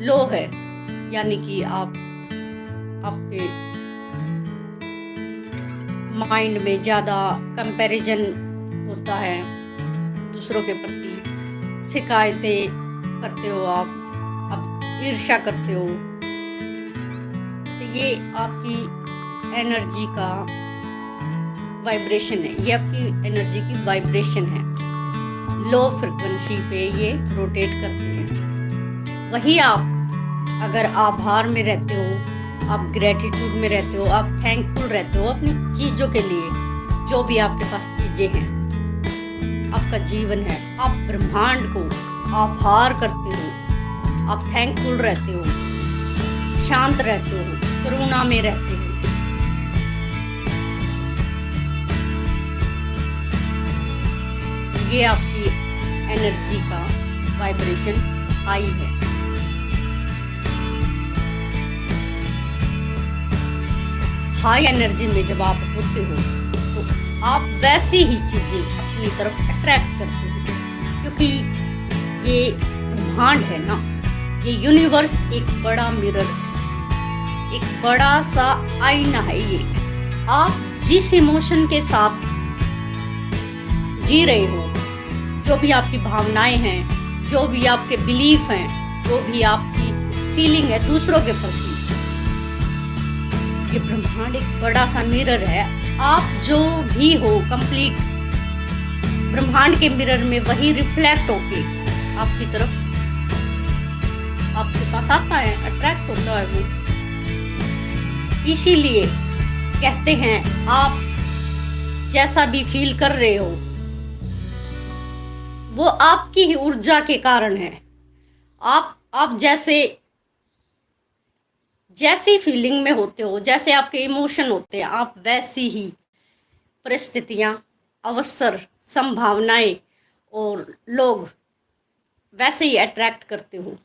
लो है, यानी कि आप आपके माइंड में ज़्यादा कंपैरिजन होता है, दूसरों के प्रति शिकायतें करते हो आप ईर्ष्या करते हो। तो ये आपकी एनर्जी का वाइब्रेशन है, ये आपकी एनर्जी की वाइब्रेशन है। लो फ्रिक्वेंसी पे ये रोटेट करते हैं। वही आप अगर आभार में रहते हो, आप ग्रेटिट्यूड में रहते हो, आप थैंकफुल रहते हो अपनी चीज़ों के लिए, जो भी आपके पास चीज़ें हैं, आपका जीवन है, आप ब्रह्मांड को आभार करते हो, आप थैंकफुल रहते हो, शांत रहते हो, करुणा में रहते हो, ये आपकी एनर्जी का वाइब्रेशन हाई है। हाई एनर्जी में जब आप होते हो तो आप वैसी ही चीज़ें अपनी तरफ अट्रैक्ट करते हो, क्योंकि ये ब्रह्मांड है ना, ये यूनिवर्स एक बड़ा मिरर है, एक बड़ा सा आईना है। ये आप जिस इमोशन के साथ जी रहे हो, जो भी आपकी भावनाएं हैं, जो भी आपके बिलीफ हैं, जो भी आपकी फीलिंग है दूसरों के प्रति, ये ब्रह्मांड एक बड़ा सा मिरर है। आप जो भी हो कंप्लीट ब्रह्मांड के मिरर में वही रिफ्लेक्ट होके आपकी तरफ आपके पास आता है, अट्रैक्ट होता है वो। इसीलिए कहते हैं आप जैसा भी फील कर रहे हो वो आपकी ही ऊर्जा के कारण है। आप जैसी फीलिंग में होते हो, जैसे आपके इमोशन होते हैं, आप वैसी ही परिस्थितियां, अवसर, संभावनाएं और लोग वैसे ही अट्रैक्ट करते हो।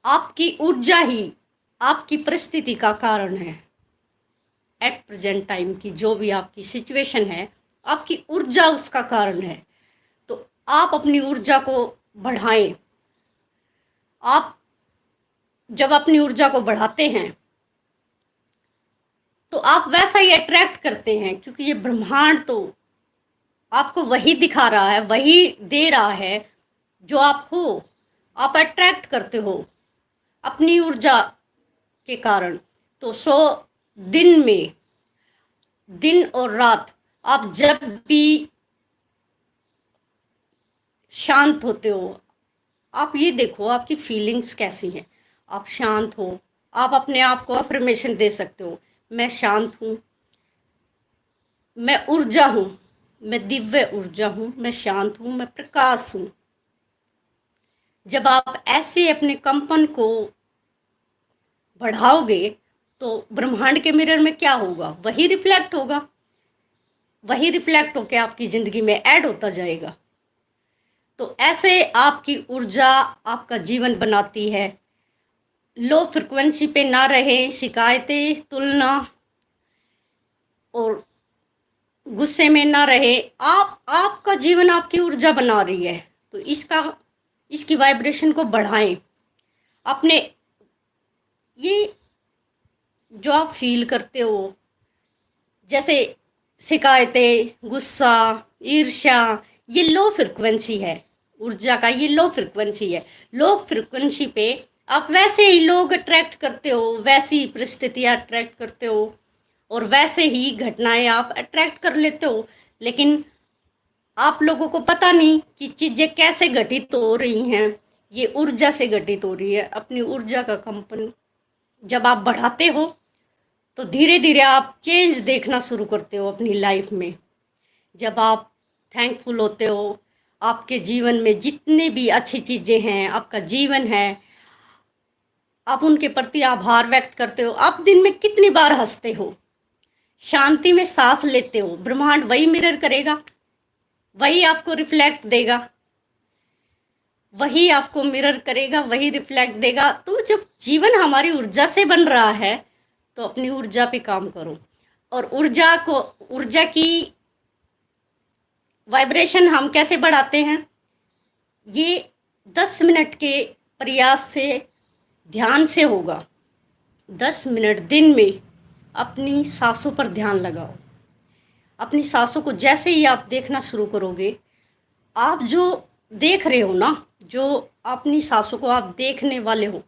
आपकी ऊर्जा ही आपकी परिस्थिति का कारण है। एट प्रेजेंट टाइम की जो भी आपकी सिचुएशन है, आपकी ऊर्जा उसका कारण है। तो आप अपनी ऊर्जा को बढ़ाएं। आप जब अपनी ऊर्जा को बढ़ाते हैं तो आप वैसा ही अट्रैक्ट करते हैं, क्योंकि ये ब्रह्मांड तो आपको वही दिखा रहा है, वही दे रहा है जो आप हो। आप अट्रैक्ट करते हो अपनी ऊर्जा के कारण। तो 100 दिन में, दिन और रात, आप जब भी शांत होते हो, आप ये देखो आपकी फीलिंग्स कैसी हैं। आप शांत हो, आप अपने आप को अफर्मेशन दे सकते हो, मैं शांत हूँ, मैं ऊर्जा हूँ, मैं दिव्य ऊर्जा हूँ, मैं शांत हूँ, मैं प्रकाश हूँ। जब आप ऐसे अपने कंपन को बढ़ाओगे तो ब्रह्मांड के मिरर में क्या होगा, वही रिफ्लेक्ट होगा, वही रिफ्लेक्ट होकर आपकी ज़िंदगी में ऐड होता जाएगा। तो ऐसे आपकी ऊर्जा आपका जीवन बनाती है। लो फ्रिक्वेंसी पे ना रहे, शिकायतें, तुलना और गुस्से में ना रहे। आपका जीवन आपकी ऊर्जा बना रही है, तो इसकी वाइब्रेशन को बढ़ाएं। अपने ये जो आप फील करते हो, जैसे शिकायतें, गुस्सा, ईर्ष्या, ये लो फ्रिक्वेंसी है ऊर्जा का, ये लो फ्रिक्वेंसी है। लो फ्रिक्वेंसी पे आप वैसे ही लोग अट्रैक्ट करते हो, वैसी परिस्थितियाँ अट्रैक्ट करते हो और वैसे ही घटनाएं आप अट्रैक्ट कर लेते हो। लेकिन आप लोगों को पता नहीं कि चीज़ें कैसे घटित हो रही हैं। ये ऊर्जा से घटित हो रही है। अपनी ऊर्जा का कंपन जब आप बढ़ाते हो तो धीरे धीरे आप चेंज देखना शुरू करते हो अपनी लाइफ में। जब आप थैंकफुल होते हो, आपके जीवन में जितने भी अच्छी चीज़ें हैं, आपका जीवन है, आप उनके प्रति आभार व्यक्त करते हो। आप दिन में कितनी बार हंसते हो, शांति में सांस लेते हो, ब्रह्मांड वही मिरर करेगा, वही आपको रिफ्लेक्ट देगा, वही आपको मिरर करेगा, वही रिफ्लेक्ट देगा। तो जब जीवन हमारी ऊर्जा से बन रहा है तो अपनी ऊर्जा पे काम करो। और ऊर्जा की वाइब्रेशन हम कैसे बढ़ाते हैं, ये 10 मिनट के प्रयास से, ध्यान से होगा। 10 मिनट दिन में अपनी सांसों पर ध्यान लगाओ। अपनी सांसों को जैसे ही आप देखना शुरू करोगे, आप जो देख रहे हो ना, जो अपनी सांसों को आप देखने वाले हो,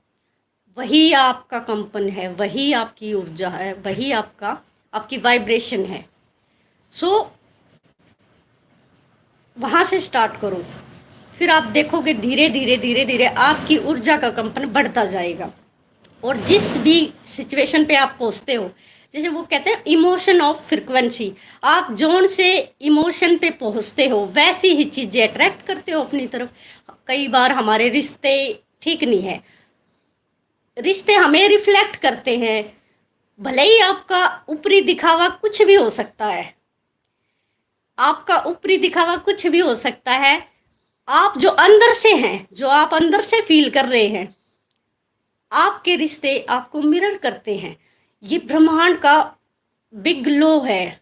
वही आपका कंपन है, वही आपकी ऊर्जा है, वही आपकी वाइब्रेशन है। सो वहाँ से स्टार्ट करो। फिर आप देखोगे धीरे धीरे धीरे धीरे आपकी ऊर्जा का कंपन बढ़ता जाएगा। और जिस भी सिचुएशन पे आप पहुँचते हो, जैसे वो कहते हैं इमोशन ऑफ फ्रिक्वेंसी, आप जोन से इमोशन पे पहुँचते हो वैसी ही चीज़ें अट्रैक्ट करते हो अपनी तरफ। कई बार हमारे रिश्ते ठीक नहीं है, रिश्ते हमें रिफ्लेक्ट करते हैं। भले ही आपका ऊपरी दिखावा कुछ भी हो सकता है, आपका ऊपरी दिखावा कुछ भी हो सकता है, आप जो अंदर से हैं, जो आप अंदर से फील कर रहे हैं, आपके रिश्ते आपको मिरर करते हैं। ये ब्रह्मांड का बिग लॉ है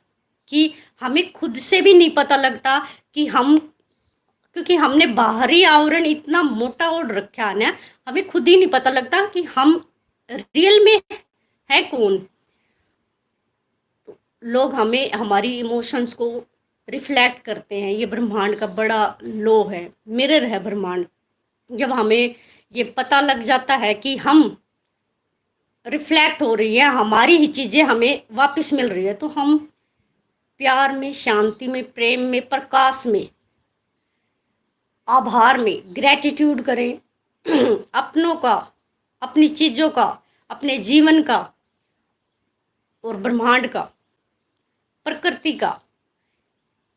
कि हमें खुद से भी नहीं पता लगता कि हम, क्योंकि हमने बाहरी आवरण इतना मोटा ओढ़ रखा है ना, हमें खुद ही नहीं पता लगता कि हम रियल में है कौन। लोग हमें, हमारी इमोशंस को रिफ्लेक्ट करते हैं। ये ब्रह्मांड का बड़ा लॉ है, मिरर है ब्रह्मांड। जब हमें ये पता लग जाता है कि हम रिफ्लेक्ट हो रही है, हमारी ही चीज़ें हमें वापस मिल रही है, तो हम प्यार में, शांति में, प्रेम में, प्रकाश में, आभार में, ग्रेटिट्यूड करें अपनों का, अपनी चीज़ों का, अपने जीवन का और ब्रह्मांड का, प्रकृति का।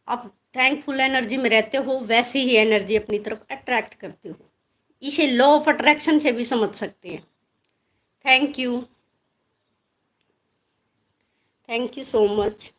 आप थैंकफुल एनर्जी में रहते हो, वैसी ही एनर्जी अपनी तरफ अट्रैक्ट करते हो। इसे लॉ ऑफ अट्रैक्शन से भी समझ सकते हैं। Thank you so much.